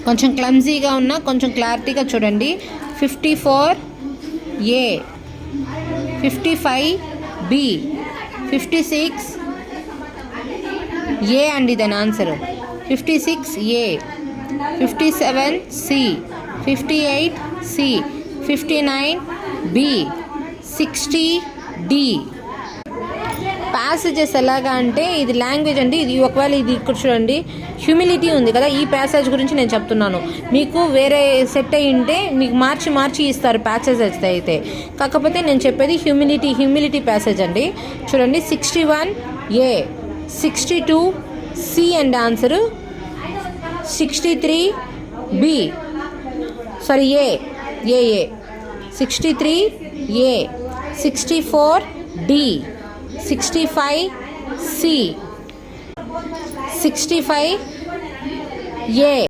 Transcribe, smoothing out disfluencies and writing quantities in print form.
కొంచెం క్లమ్జీగా ఉన్న కొంచెం క్లారిటీగా చూడండి. 54A, 55B, 56A అండి దాని answer. 56A, 57C, 58C, 59B, 60D. Passages ఎలాగా అంటే ఇది లాంగ్వేజ్ అండి. ఇది ఒకవేళ ఇది ఇక్కడ చూడండి, హ్యూమిలిటీ ఉంది కదా, ఈ ప్యాసేజ్ గురించి నేను చెప్తున్నాను. మీకు వేరే సెట్ అయ్యి ఉంటే మీకు మార్చి ఇస్తారు ప్యాసేజెస్ అయితే. కాకపోతే నేను చెప్పేది హ్యూమిలిటీ ప్యాసేజ్ అండి. చూడండి 61A, 62C అండి ఆన్సరు. 63B, సారీ ఏ 63A, 64D, 65C, 65A.